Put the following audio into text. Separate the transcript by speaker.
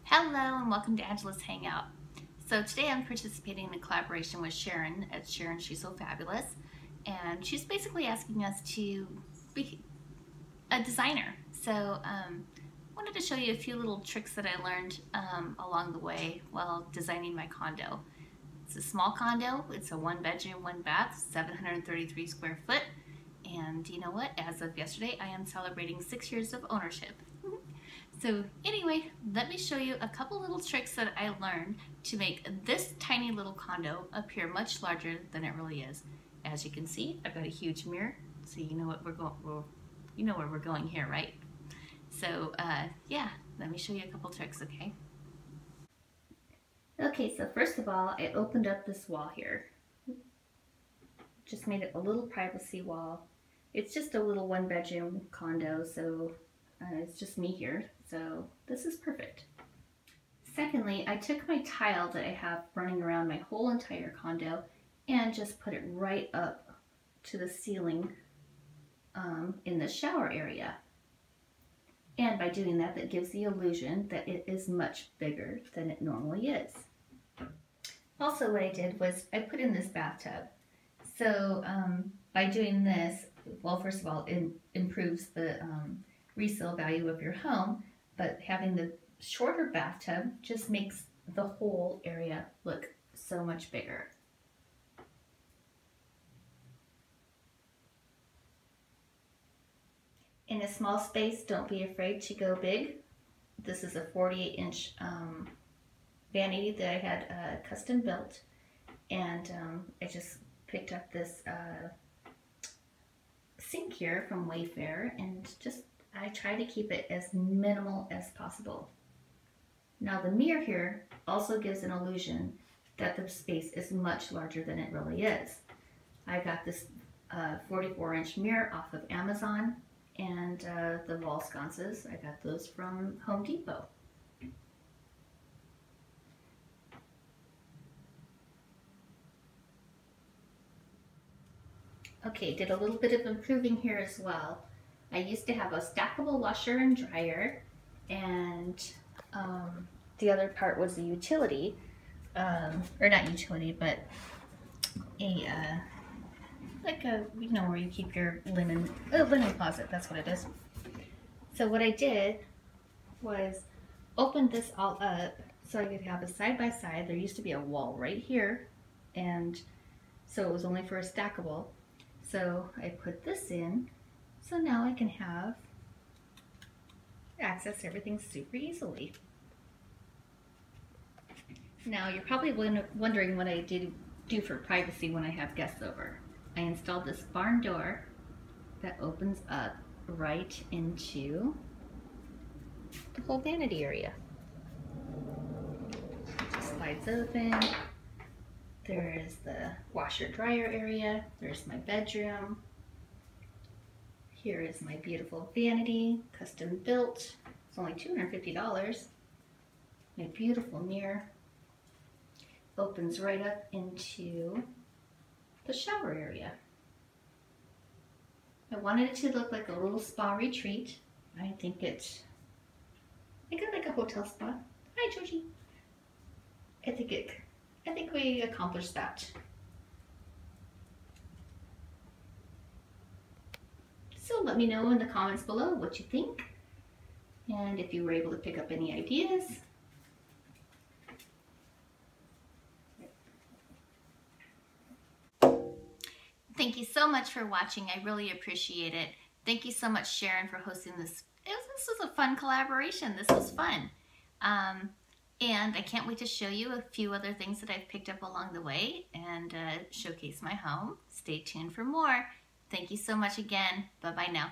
Speaker 1: Hello and welcome to Angela's Hangout. So today I'm participating in a collaboration with Sharon at Sharon She So Fabulous, and she's basically asking us to be a designer. So wanted to show you a few little tricks that I learned along the way while designing my condo. It's a small condo. It's a 1 bedroom, 1 bath, 733 square foot. And you know what? As of yesterday, I am celebrating 6 years of ownership. So anyway, let me show you a couple little tricks that I learned to make this tiny little condo appear much larger than it really is. As you can see, I've got a huge mirror, so you know what you know where we're going here, right? So yeah, let me show you a couple tricks, okay? Okay, so first of all, I opened up this wall here. Just made it a little privacy wall. It's just a little 1 bedroom condo, so it's just me here, so this is perfect. Secondly, I took my tile that I have running around my whole entire condo and just put it right up to the ceiling in the shower area. And by doing that, that gives the illusion that it is much bigger than it normally is. Also, what I did was I put in this bathtub. So by doing this, well, first of all, it improves the resale value of your home, but having the shorter bathtub just makes the whole area look so much bigger. In a small space, don't be afraid to go big. This is a 48-inch vanity that I had custom built, and I just picked up this sink here from Wayfair, and I try to keep it as minimal as possible. Now the mirror here also gives an illusion that the space is much larger than it really is. I got this 44-inch mirror off of Amazon, and the wall sconces, I got those from Home Depot. Okay, did a little bit of improving here as well. I used to have a stackable washer and dryer, and the other part was a utility, or not utility, but a like a, you know, where you keep your linen closet. That's what it is. So what I did was open this all up so I could have a side by side. There used to be a wall right here, and so it was only for a stackable. So I put this in, so now I can have access to everything super easily. Now you're probably wondering what I do for privacy when I have guests over. I installed this barn door that opens up right into the whole vanity area. It just slides open. There is the washer dryer area. There's my bedroom. Here is my beautiful vanity, custom built. It's only $250. My beautiful mirror opens right up into the shower area. I wanted it to look like a little spa retreat. I think like a hotel spa. Hi, Georgie. I think we accomplished that. So let me know in the comments below what you think, and if you were able to pick up any ideas. Thank you so much for watching. I really appreciate it. Thank you so much, Sharon, for hosting this. This was a fun collaboration. This was fun. And I can't wait to show you a few other things that I've picked up along the way and showcase my home. Stay tuned for more. Thank you so much again. Bye-bye now.